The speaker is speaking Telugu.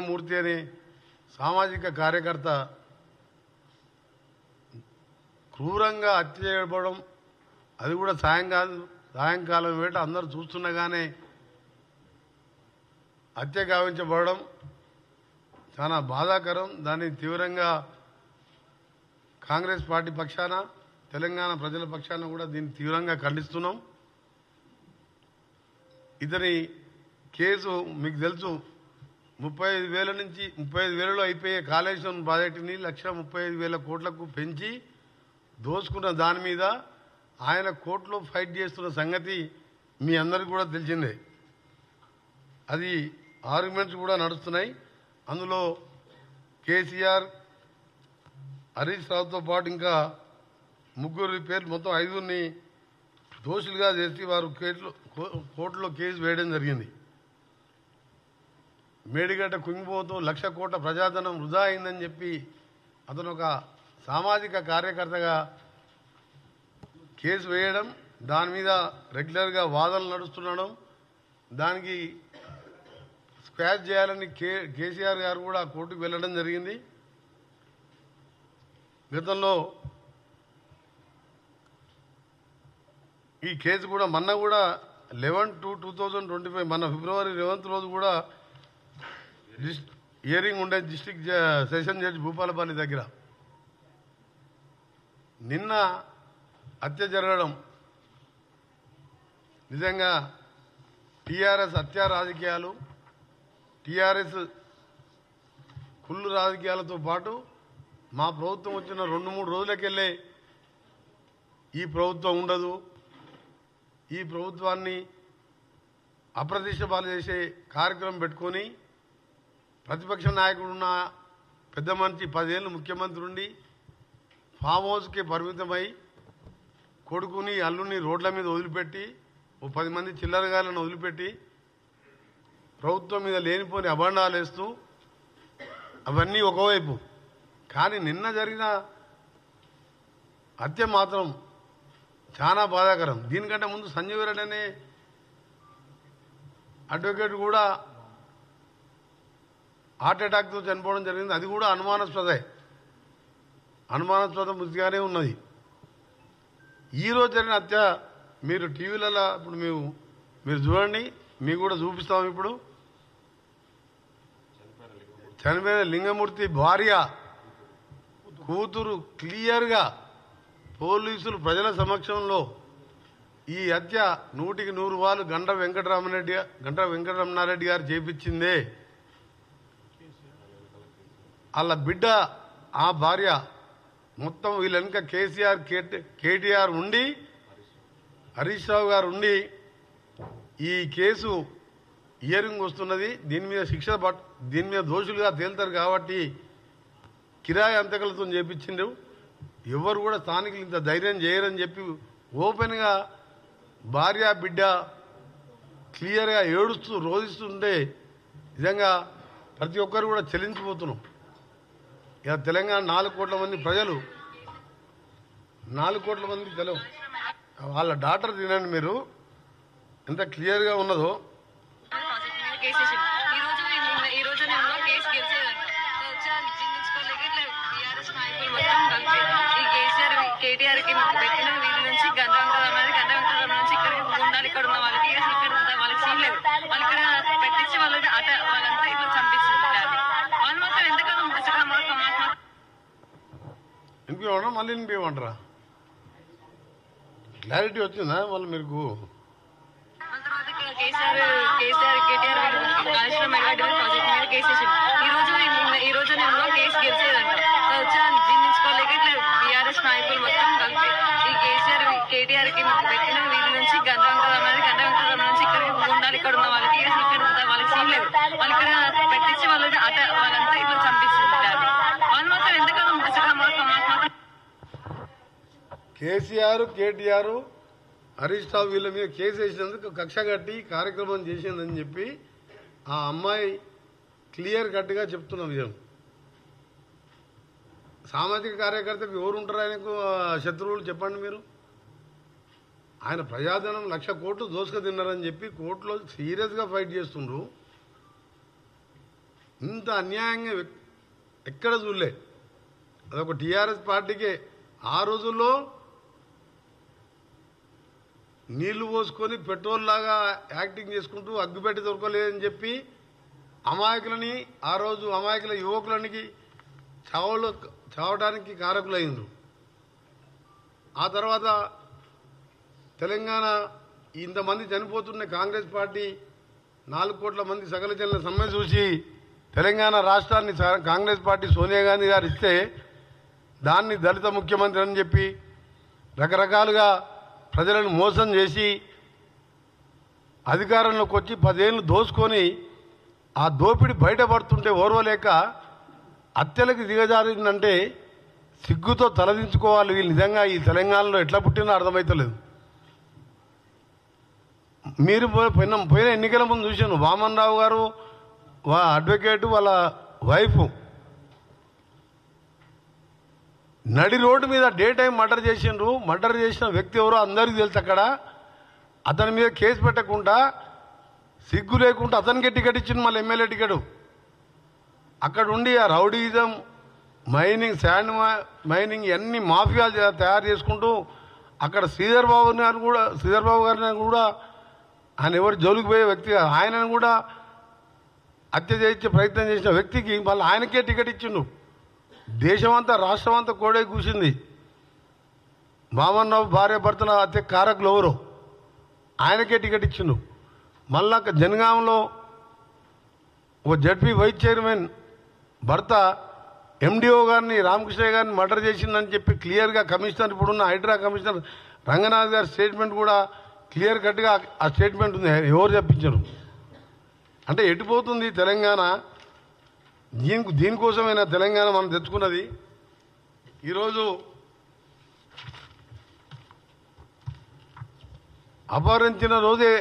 మూర్తి అనే సామాజిక కార్యకర్త క్రూరంగా హత్య చేయబడడం, అది కూడా సాయంకాలం వేట అందరూ చూస్తుండగానే హత్య గావించబడడం చాలా బాధాకరం. దాన్ని తీవ్రంగా కాంగ్రెస్ పార్టీ పక్షాన, తెలంగాణ ప్రజల పక్షాన కూడా దీన్ని తీవ్రంగా ఖండిస్తున్నాం. ఇతని కేసు మీకు తెలుసు, 35,000 నుంచి 35,000లో అయిపోయే కాళేశ్వరం ప్రాజెక్టుని 1,35,000 కోట్లకు పెంచి దోసుకున్న దాని మీద ఆయన కోర్టులో ఫైట్ చేస్తున్న సంగతి మీ అందరికీ కూడా తెలిసిందే. అది ఆర్గ్యుమెంట్స్ కూడా నడుస్తున్నాయి. అందులో కేసీఆర్, హరీష్ రావుతో పాటు ఇంకా ముగ్గురు పేర్లు, మొత్తం 5గురిని దోషులుగా చేసి వారు కోర్టులో కేసు వేయడం జరిగింది. మేడిగడ్డ కుంగిపోతూ 1,00,000 కోట్ల ప్రజాధనం వృధా అయిందని చెప్పి అతను ఒక సామాజిక కార్యకర్తగా కేసు వేయడం, దాని మీద రెగ్యులర్గా వాదనలు నడుస్తుండడం, దానికి స్క్వాష్ చేయాలని కేసీఆర్ గారు కూడా కోర్టుకు వెళ్ళడం జరిగింది. గతంలో ఈ కేసు కూడా మొన్న కూడా 11/2/2025 మన ఫిబ్రవరి 11th రోజు కూడా హియరింగ్ ఉండే డిస్ట్రిక్ట్ సెషన్ జడ్జి భూపాలపల్లి దగ్గర. నిన్న హత్య జరగడం నిజంగా టీఆర్ఎస్ హత్యా రాజకీయాలు, టీఆర్ఎస్ కుళ్ళు రాజకీయాలతో పాటు మా ప్రభుత్వం వచ్చిన 2-3 రోజులకెళ్ళే ఈ ప్రభుత్వం ఉండదు, ఈ ప్రభుత్వాన్ని అప్రతిష్ట పాలు చేసే కార్యక్రమం పెట్టుకొని ప్రతిపక్ష నాయకుడున్న పెద్ద మనిషి 10 ఏళ్ళు ముఖ్యమంత్రి ఉండి ఫామ్ హౌస్కి పరిమితమై కొడుకుని అల్లుని రోడ్ల మీద వదిలిపెట్టి 10 మంది చిల్లరగాలను వదిలిపెట్టి ప్రభుత్వం మీద లేనిపోని అభండాలు వేస్తూ, అవన్నీ ఒకవైపు. కానీ నిన్న జరిగిన హత్య మాత్రం చాలా బాధాకరం. దీనికంటే ముందు సంజీవ్ రెడ్డి అనే అడ్వకేట్ కూడా హార్ట్ అటాక్తో చనిపోవడం జరిగింది. అది కూడా అనుమానాస్పద మృతిగానే ఉన్నది. ఈరోజు జరిగిన హత్య మీరు టీవీలలో ఇప్పుడు మీరు చూడండి, మీకు కూడా చూపిస్తాం. ఇప్పుడు చనిపోయిన లింగమూర్తి భార్య కూతురు క్లియర్గా పోలీసులు ప్రజల సమక్షంలో ఈ హత్య 100% గంట వెంకటరమణారెడ్డి గారు చేపించిందే. వాళ్ళ బిడ్డ, ఆ భార్య, మొత్తం వీళ్ళ వెనుక కేసీఆర్, కేటీఆర్ ఉండి, హరీష్ రావు గారు ఉండి ఈ కేసు హియరింగ్ వస్తున్నది. దీని మీద దోషులుగా తేలుతారు కాబట్టి కిరాయి అంతకులతో చేపించిండ్రు. ఎవరు కూడా స్థానికులు ఇంత ధైర్యం చేయరని చెప్పి ఓపెన్గా భార్య బిడ్డ క్లియర్గా ఏడుస్తూ రోధిస్తుంటే నిజంగా ప్రతి ఒక్కరు కూడా చెల్లించిపోతున్నాం. ఇక తెలంగాణ 4 కోట్ల మంది ప్రజలు, 4 కోట్ల మంది తెలవు, వాళ్ళ డాటర్ తినండి మీరు ఎంత క్లియర్గా ఉన్నదో. కేటీఆర్ కి పెట్టిన వీధి నుంచి గంట వెంకటరమణ నుంచి ఇక్కడికి ఉండాలి, ఇక్కడ ఉన్న వాళ్ళకి వాళ్ళకి సీన్ లేదు, వాళ్ళు ఇక్కడ పెట్టించి వాళ్ళంతా ఇట్లా చంపిస్తుంటారు. వాళ్ళు మాత్రం ఎందుకన్నా వినిపించడం మళ్ళీ వినిపించమంటారా? క్లారిటీ వచ్చిందా మళ్ళీ మీకు? తర్వాత ఇక్కడ కేటీఆర్ కాళేశ్వరం ప్రాజెక్ట్ మీద కేసు వేసింది. ఈ రోజు నేను కేసు గెలిచేదంట జీర్ణించుకోలేక ఇట్లా బీఆర్ఎస్ నాయకులు మొత్తం కలిపి ఈ కేటీఆర్ కి పెట్టిన వీధి నుంచి గంట వెంకటరమణ నుంచి ఇక్కడికి ఉండాలి, ఇక్కడ ఉన్న వాళ్ళకి వాళ్ళకి సీన్ లేదు, వాళ్ళు ఇక్కడ పెట్టించి వాళ్ళంతా ఇట్లా చంపిస్తుంటారు. వాళ్ళు మాత్రం ఎందుకన్నా కేసీఆర్, కేటీఆర్, హరీష్ రావు వీళ్ళ మీద కేసు వేసినందుకు కక్ష కట్టి కార్యక్రమం చేసిందని చెప్పి ఆ అమ్మాయి క్లియర్ కట్గా చెప్తున్న విషయం. సామాజిక కార్యకర్తకు ఎవరు ఉంటారు ఆయనకు శత్రువులు చెప్పండి మీరు? ఆయన ప్రజాధనం 1,00,000 కోట్లు దోసుక తిన్నారని చెప్పి కోర్టులో సీరియస్గా ఫైట్ చేస్తుండ్రు. ఇంత అన్యాయంగా ఎక్కడ చూడలే. అదొక టీఆర్ఎస్ పార్టీకే. ఆ రోజుల్లో నీళ్లు పోసుకొని పెట్రోల్ లాగా యాక్టింగ్ చేసుకుంటూ అగ్గిపెట్టి దొరకలేదని చెప్పి అమాయకులని, ఆ రోజు అమాయకుల యువకులనికి చావడానికి కారకులైండ్రు. ఆ తర్వాత తెలంగాణ ఇంతమంది చనిపోతున్న కాంగ్రెస్ పార్టీ 4 కోట్ల మంది సకల జనుల సమ్మె చూసి తెలంగాణ రాష్ట్రాన్ని కాంగ్రెస్ పార్టీ సోనియా గాంధీ గారు ఇస్తే దాన్ని దళిత ముఖ్యమంత్రి అని చెప్పి రకరకాలుగా ప్రజలను మోసం చేసి అధికారంలోకి వచ్చి 10 ఏళ్ళు దోసుకొని ఆ దోపిడి బయటపడుతుంటే ఓర్వలేక హత్యలకు దిగజారిందంటే సిగ్గుతో తలదించుకోవాలి. వీళ్ళు నిజంగా ఈ తెలంగాణలో ఎట్లా పుట్టినా అర్థమవుతలేదు. మీరు పోయిన ఎన్నికల ముందు చూశాను, వామన్ రావు గారు అడ్వకేటు వాళ్ళ వైఫ్ నడి రోడ్డు మీద డే టైం మర్డర్ చేసిండ్రు. మర్డర్ చేసిన వ్యక్తి ఎవరో అందరికీ తెలుసు. అక్కడ అతని మీద కేసు పెట్టకుండా సిగ్గు లేకుండా అతనికే టికెట్ ఇచ్చింది, మళ్ళీ ఎమ్మెల్యే టికెట్. అక్కడ ఉండి ఆ రౌడీజం, మైనింగ్, శాండ్ మైనింగ్ అన్ని మాఫియాలు తయారు చేసుకుంటూ అక్కడ శ్రీధర్ బాబు గారిని కూడా ఆయన ఎవరు జోలికి పోయే వ్యక్తి, ఆయనను కూడా హత్య చేయించే ప్రయత్నం చేసిన వ్యక్తికి మళ్ళీ ఆయనకే టికెట్ ఇచ్చిండు. దేశమంతా రాష్ట్రం అంతా కోడే కూసింది. వామన్ రావు భార్య భర్తల హత్య కారకులు ఎవరు, ఆయనకే టికెట్ ఇచ్చిండు. మళ్ళా జనగాంలో ఓ జడ్పీ వైస్ చైర్మన్ భర్త ఎండిఓ గారిని, రామకృష్ణయ్య గారిని మర్డర్ చేసిందని చెప్పి క్లియర్గా కమిషనర్, ఇప్పుడున్న హైడ్రా కమిషనర్ రంగనాథ్ గారి స్టేట్మెంట్ కూడా క్లియర్ కట్గా ఆ స్టేట్మెంట్ ఉంది. ఎవరు చెప్పించారు అంటే ఎటుపోతుంది తెలంగాణ? దీనికోసమైనా తెలంగాణ మనం తెచ్చుకున్నది. ఈరోజు అపహరించిన రోజే